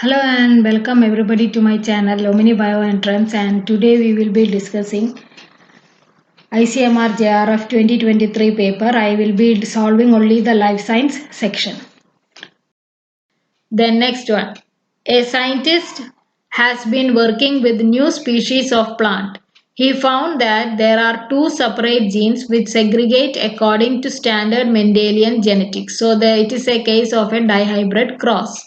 Hello and welcome everybody to my channel Omni Bioentrance, and today we will be discussing ICMR JRF 2023 paper. I will be solving only the life science section. Then next one. A scientist has been working with new species of plant. He found that there are two separate genes which segregate according to standard Mendelian genetics. So it is a case of a dihybrid cross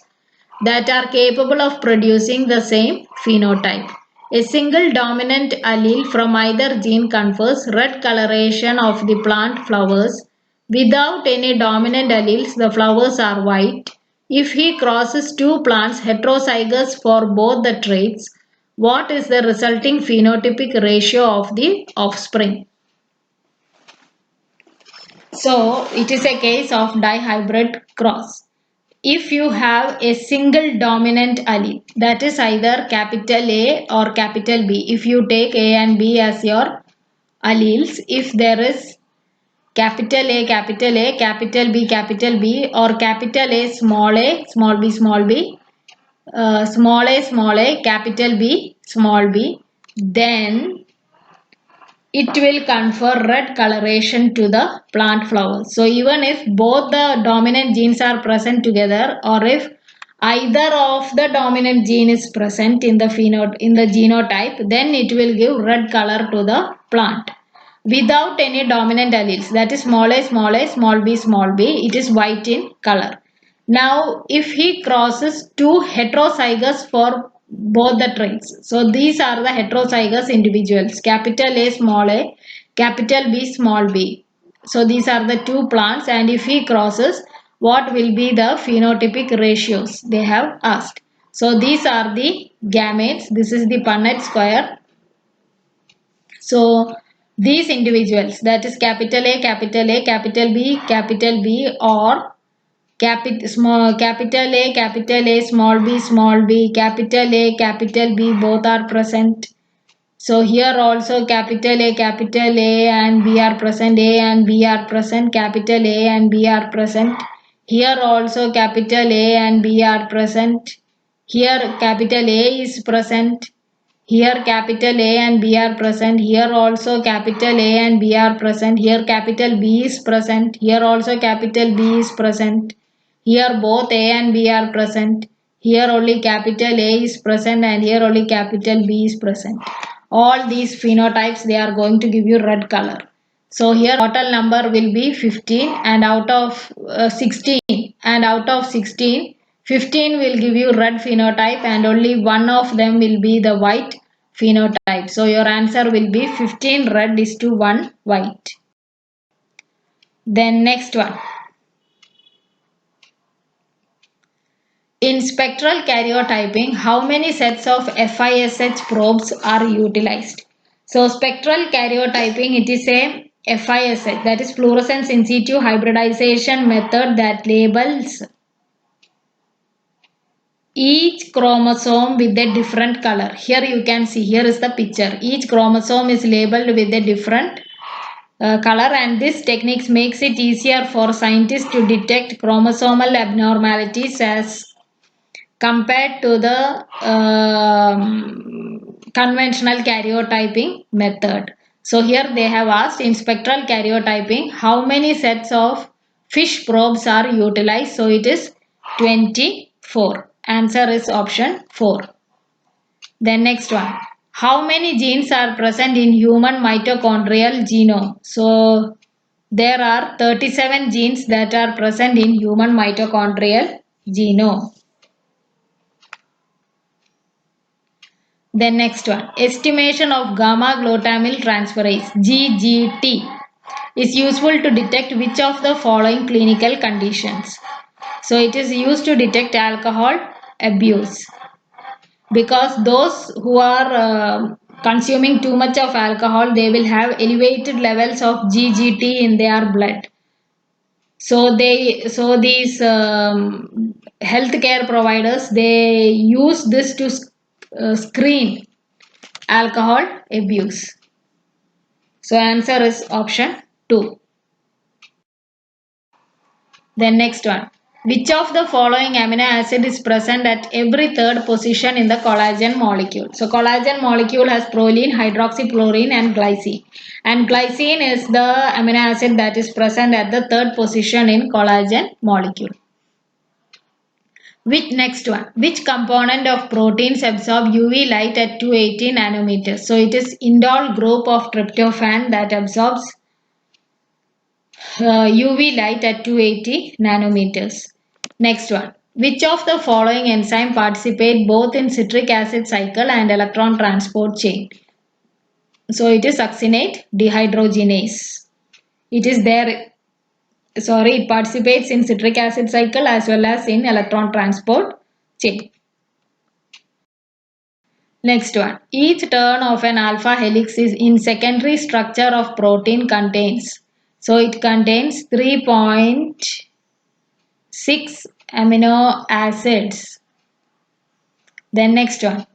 that are capable of producing the same phenotype. A single dominant allele from either gene confers red coloration of the plant flowers. Without any dominant alleles, the flowers are white. If he crosses two plants heterozygous for both the traits, what is the resulting phenotypic ratio of the offspring? So, it is a case of dihybrid cross. If you have a single dominant allele, that is either capital A or capital B. If you take A and B as your alleles, if there is capital A, capital A, capital B, or capital A, small b, small b, small a, capital B, small b, then it will confer red coloration to the plant flowers. So even if both the dominant genes are present together, or if either of the dominant gene is present in the genotype, then it will give red color to the plant. Without any dominant alleles, that is small a, small b, it is white in color. Now, if he crosses two heterozygous for both the traits, so these are the heterozygous individuals, capital A, capital B, small b. So these are the two plants, and if he crosses, what will be the phenotypic ratios they have asked. So these are the gametes. This is the Punnett square. So these individuals, that is capital A, capital B, or capital A, small b, capital A, capital B, both are present. So here also capital A and B are present, A and B are present, capital A and B are present. Here also capital A and B are present. Here capital A is present. Here capital A and B are present. Here also capital A and B are present. Here capital B is present. Here also capital B is present. Here both A and B are present. Here only capital A is present, and here only capital B is present. All these phenotypes, they are going to give you red color. So here total number will be 15, and out of 16, 15 will give you red phenotype, and only one of them will be the white phenotype. So your answer will be 15 red is to 1 white. Then next one. In spectral karyotyping, how many sets of FISH probes are utilized? So spectral karyotyping, it is a FISH, that is fluorescence in situ hybridization method, that labels each chromosome with a different color. Here you can see, here is the picture. Each chromosome is labeled with a different color, and this technique makes it easier for scientists to detect chromosomal abnormalities as compared to the conventional karyotyping method. So here they have asked, in spectral karyotyping, how many sets of fish probes are utilized? So it is 24. Answer is option 4. Then next one. How many genes are present in human mitochondrial genome? So there are 37 genes that are present in human mitochondrial genome. Then next one, estimation of gamma glutamyl transferase GGT is useful to detect which of the following clinical conditions. So it is used to detect alcohol abuse, because those who are consuming too much of alcohol, they will have elevated levels of GGT in their blood. So these healthcare providers, they use this to screen alcohol abuse. So answer is option 2. Then next one. Which of the following amino acid is present at every third position in the collagen molecule? So collagen molecule has proline, hydroxychlorine and glycine. And glycine is the amino acid that is present at the third position in collagen molecule. Next one, which component of proteins absorb UV light at 280 nanometers? So it is indole group of tryptophan that absorbs UV light at 280 nanometers. Next one, which of the following enzyme participate both in citric acid cycle and electron transport chain? So it is succinate dehydrogenase. It participates in citric acid cycle as well as in electron transport chain. Next one, each turn of an alpha helix is in secondary structure of protein contains. So it contains 3.6 amino acids. Then next one,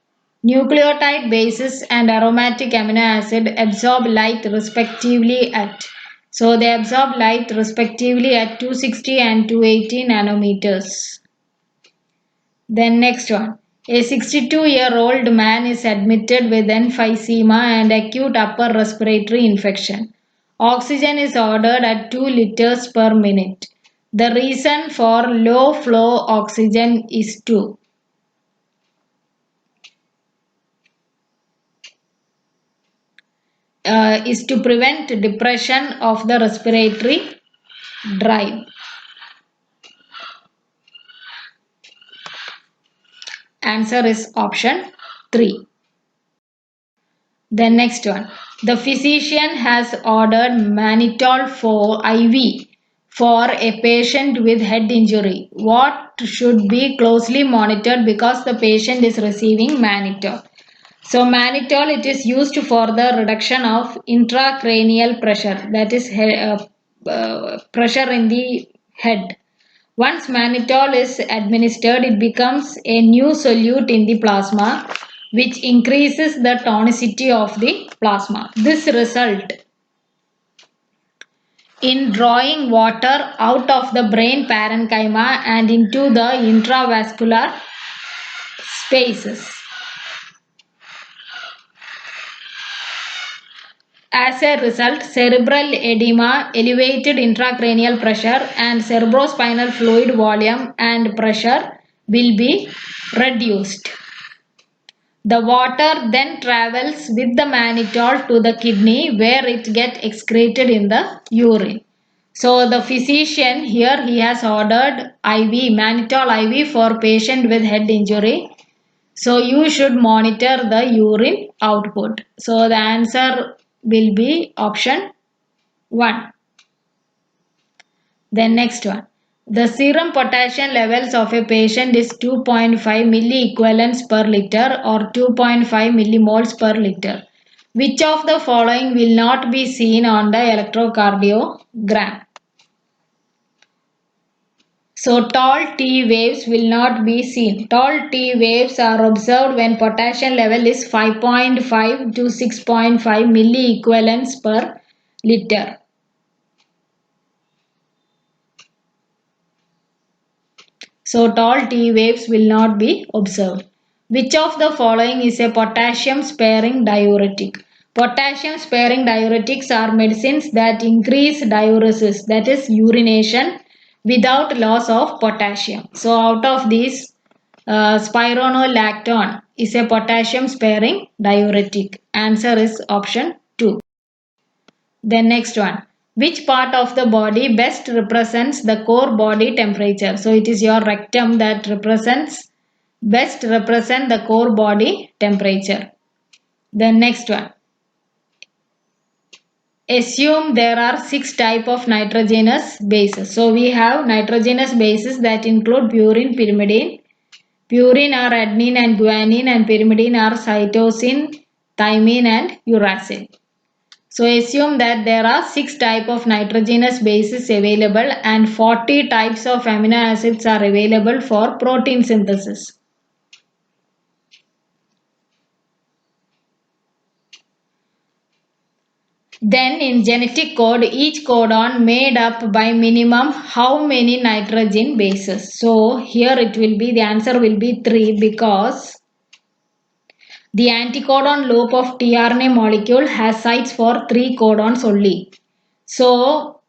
nucleotide bases and aromatic amino acid absorb light respectively at. So they absorb light respectively at 260 and 280 nanometers. Then next one, a 62-year-old man is admitted with emphysema and acute upper respiratory infection. Oxygen is ordered at 2 liters per minute. The reason for low flow oxygen is to prevent depression of the respiratory drive. Answer is option 3. The next one, the physician has ordered mannitol for IV for a patient with head injury. What should be closely monitored because the patient is receiving mannitol? So mannitol, it is used for the reduction of intracranial pressure, that is pressure in the head. Once mannitol is administered, it becomes a new solute in the plasma, which increases the tonicity of the plasma. This results in drawing water out of the brain parenchyma and into the intravascular spaces. As a result, cerebral edema, elevated intracranial pressure and cerebrospinal fluid volume and pressure will be reduced. The water then travels with the mannitol to the kidney where it gets excreted in the urine. So the physician here, he has ordered mannitol IV for patient with head injury. So you should monitor the urine output. So the answer will be option 1. Then next one. The serum potassium levels of a patient is 2.5 milliequivalents per liter or 2.5 millimoles per liter. Which of the following will not be seen on the electrocardiogram? So tall T waves will not be seen. Tall T waves are observed when potassium level is 5.5 to 6.5 milliequivalents per liter. So tall T waves will not be observed. Which of the following is a potassium sparing diuretic? Potassium sparing diuretics are medicines that increase diuresis, that is urination, without loss of potassium. So out of these, spironolactone is a potassium sparing diuretic. Answer is option 2. Then next one. Which part of the body best represents the core body temperature? So it is your rectum that best represent the core body temperature. Then next one. Assume there are 6 types of nitrogenous bases. So we have nitrogenous bases that include purine, pyrimidine. Purine are adenine and guanine, and pyrimidine are cytosine, thymine and uracil. So assume that there are 6 types of nitrogenous bases available and 40 types of amino acids are available for protein synthesis. Then in genetic code, each codon made up by minimum how many nitrogen bases? So here it will be, the answer will be 3 because the anticodon loop of tRNA molecule has sites for 3 codons only. So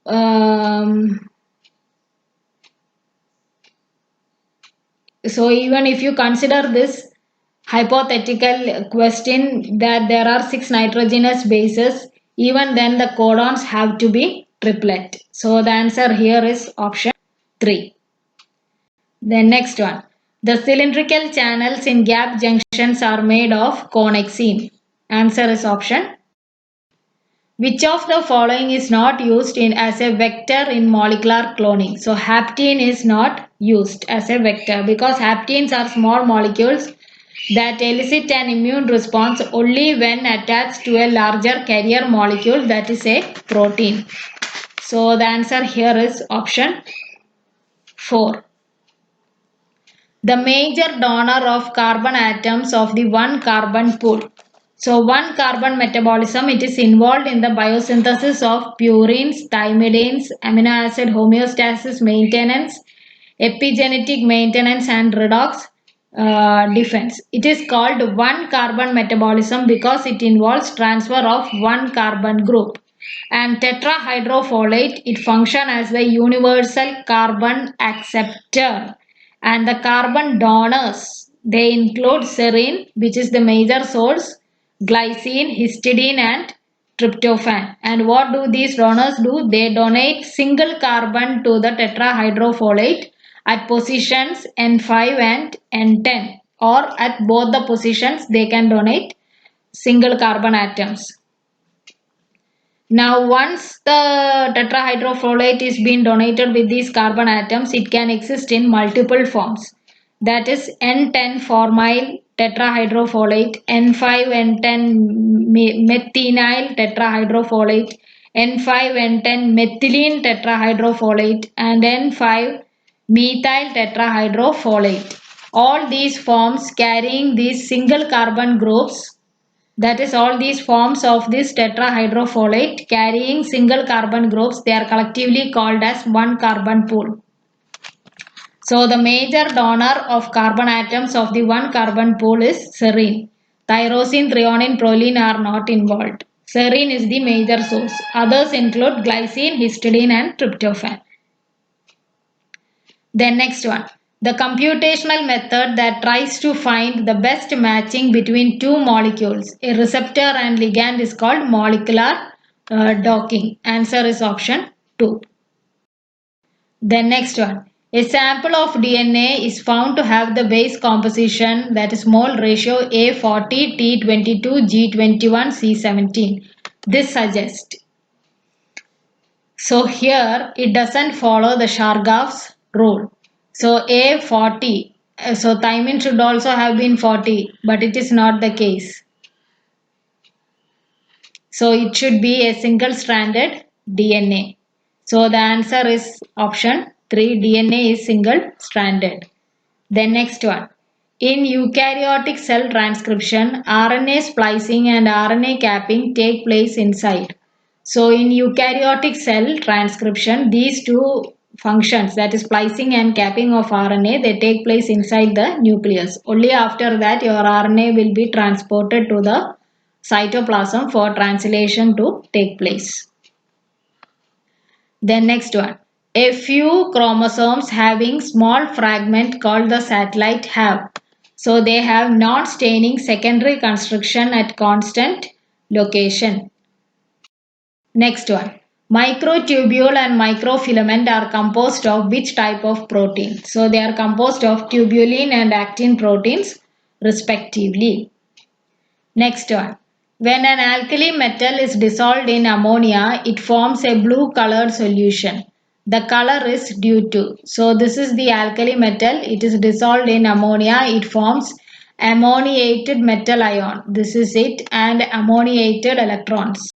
even if you consider this hypothetical question that there are 6 nitrogenous bases, even then the codons have to be triplet. So the answer here is option 3. The next one. The cylindrical channels in gap junctions are made of connexine. Answer is option. Which of the following is not used as a vector in molecular cloning? So haptene is not used as a vector because haptenes are small molecules that elicit an immune response only when attached to a larger carrier molecule, that is a protein. So the answer here is option 4. The major donor of carbon atoms of the one carbon pool. So one carbon metabolism, it is involved in the biosynthesis of purines, thymidines, amino acid homeostasis maintenance, epigenetic maintenance and redox defense. It is called one carbon metabolism because it involves transfer of one carbon group. And tetrahydrofolate, it functions as the universal carbon acceptor. And the carbon donors, they include serine, which is the major source, glycine, histidine and tryptophan. And what do these donors do? They donate single carbon to the tetrahydrofolate at positions N5 and N10, or at both the positions they can donate single carbon atoms. Now once the tetrahydrofolate is being donated with these carbon atoms, it can exist in multiple forms. That is N10 formyl tetrahydrofolate, N5 N10 methynyl tetrahydrofolate, N5 N10 methylene tetrahydrofolate and N5 methyl tetrahydrofolate. All these forms carrying these single carbon groups, that is all these forms of this tetrahydrofolate carrying single carbon groups, they are collectively called as one carbon pool. So the major donor of carbon atoms of the one carbon pool is serine. Tyrosine, threonine, proline are not involved. Serine is the major source. Others include glycine, histidine and tryptophan. Then next one. The computational method that tries to find the best matching between two molecules, a receptor and ligand, is called molecular docking. Answer is option 2. The next one. A sample of DNA is found to have the base composition, that is mole ratio A40, T22, G21, C17. This suggests. So here it doesn't follow the Chargaff's rule. So A40, so thymine should also have been 40, but it is not the case. So it should be a single stranded DNA. So the answer is option 3, DNA is single stranded. Then next one. In eukaryotic cell transcription, RNA splicing and RNA capping take place inside. So in eukaryotic cell transcription, these two functions, that is splicing and capping of RNA, they take place inside the nucleus. Only after that your RNA will be transported to the cytoplasm for translation to take place. Then next one. A few chromosomes having small fragment called the satellite have. So they have non-staining secondary construction at constant location. Next one. Microtubule and microfilament are composed of which type of protein? So they are composed of tubulin and actin proteins respectively. Next one. When an alkali metal is dissolved in ammonia, it forms a blue colored solution. The color is due to. So this is the alkali metal. It is dissolved in ammonia. It forms ammoniated metal ion. This is it, and ammoniated electrons.